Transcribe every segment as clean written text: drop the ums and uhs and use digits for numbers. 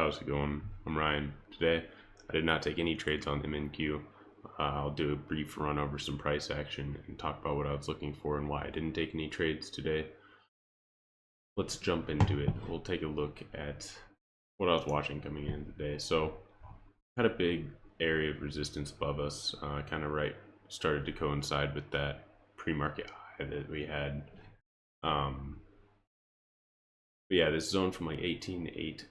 How's it going? I'm Ryan. Today, I did not take any trades on MNQ. I'll do a brief run over some price action and talk about what I was looking for and why I didn't take any trades today. Let's jump into it. We'll take a look at what I was watching coming in today. So, had a big area of resistance above us, kind of started to coincide with that pre-market high that we had. But yeah, this zone from like 18.8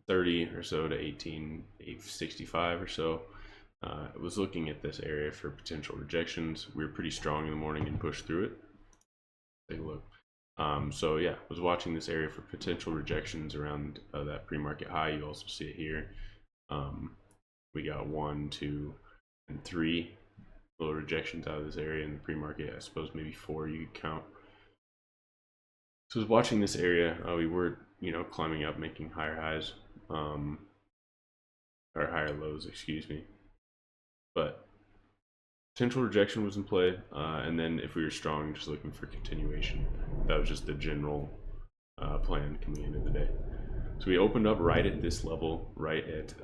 30 or so to 18.865 or so. I was looking at this area for potential rejections. We were pretty strong in the morning and pushed through it. Take a look. So yeah, was watching this area for potential rejections around that pre-market high. You also see it here. We got 1, 2, and 3 little rejections out of this area in the pre-market. I suppose maybe 4 you could count. So I was watching this area. We were, climbing up, making higher highs, or higher lows, excuse me. But potential rejection was in play, and then if we were strong, just looking for continuation. That was just the general plan coming into the day. So we opened up right at this level, right at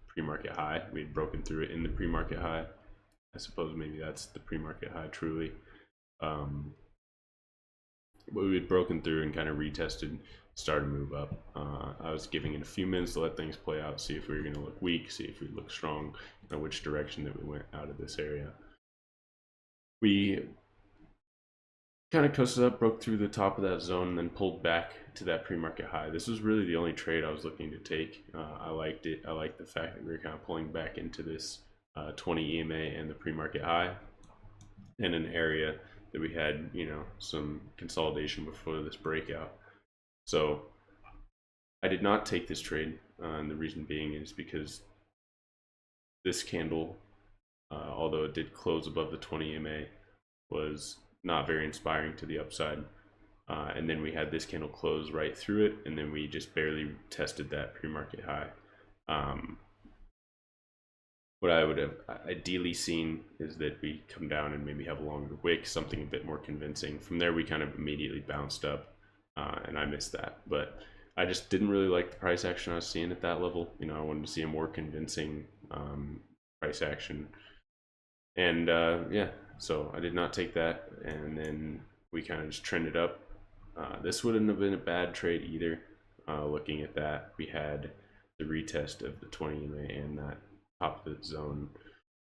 pre-market high. We had broken through it in the pre-market high. I suppose maybe that's the pre-market high truly. But we had broken through and kind of retested, started to move up. I was giving it a few minutes to let things play out, see if we were going to look weak, see if we look strong, and which direction that we went out of this area. We kind of coasted up, broke through the top of that zone, and then pulled back to that pre-market high. This was really the only trade I was looking to take. I liked it. I liked the fact that we were kind of pulling back into this 20 EMA and the pre-market high in an area that we had, some consolidation before this breakout. So I did not take this trade, and the reason being is because this candle, although it did close above the 20 EMA, was not very inspiring to the upside. And then we had this candle close right through it, and then we just barely tested that pre-market high. What I would have ideally seen is that we come down and maybe have a longer wick, something a bit more convincing. From there, we kind of immediately bounced up, and I missed that. But I just didn't really like the price action I was seeing at that level. I wanted to see a more convincing price action. And yeah, so I did not take that, and then we kind of just trended up. This wouldn't have been a bad trade either. Looking at that, we had the retest of the 20 EMA and that top of the zone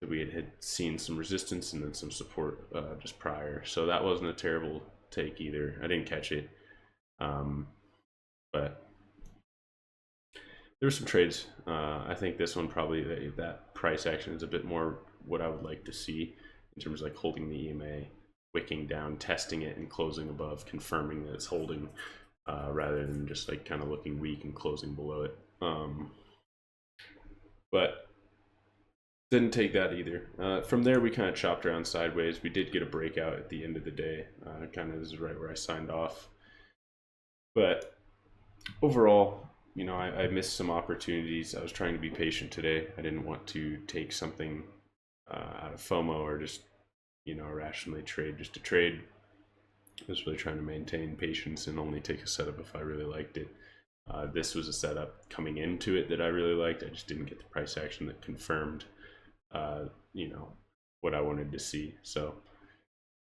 that we had seen some resistance and then some support just prior. So that wasn't a terrible take either. I didn't catch it, but there were some trades. I think this one probably that price action is a bit more what I would like to see in terms of like holding the EMA, wicking down, testing it, and closing above, confirming that it's holding, rather than just like kind of looking weak and closing below it. But didn't take that either. From there, we kind of chopped around sideways. We did get a breakout at the end of the day. Kind of this is right where I signed off. But overall, I missed some opportunities. I was trying to be patient today. I didn't want to take something out of FOMO or just, irrationally trade just to trade. I was really trying to maintain patience and only take a setup if I really liked it. This was a setup coming into it that I really liked. I just didn't get the price action that confirmed what I wanted to see. So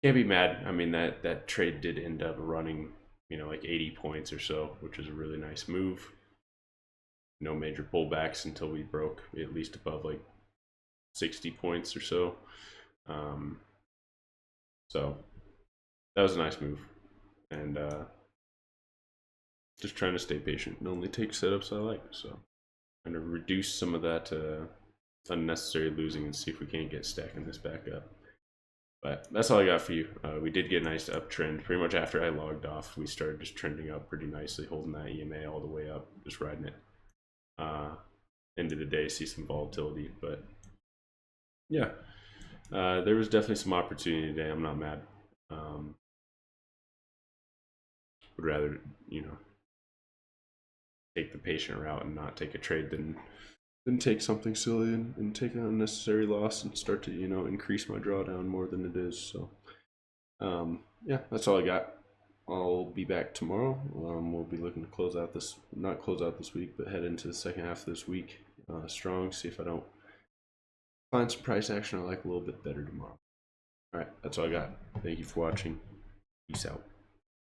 can't be mad. I mean, that trade did end up running, like 80 points or so, which was a really nice move. No major pullbacks until we broke at least above like 60 points or so. So that was a nice move. And just trying to stay patient and only take setups I like. So trying to reduce some of that unnecessary losing and see if we can't get stacking this back up. But that's all I got for you. We did get a nice uptrend. Pretty much after I logged off, we started just trending up pretty nicely, holding that EMA all the way up, just riding it. End of the day, see some volatility. But yeah, there was definitely some opportunity today. I'm not mad. Would rather, take the patient route and not take a trade than take something silly and take an unnecessary loss and start to increase my drawdown more than it is. So yeah, that's all I got. I'll be back tomorrow. We'll be looking to close out this, not close out this week, but head into the second half of this week strong. See if I don't find some price action I like a little bit better tomorrow. All right, that's all I got. Thank you for watching. Peace out.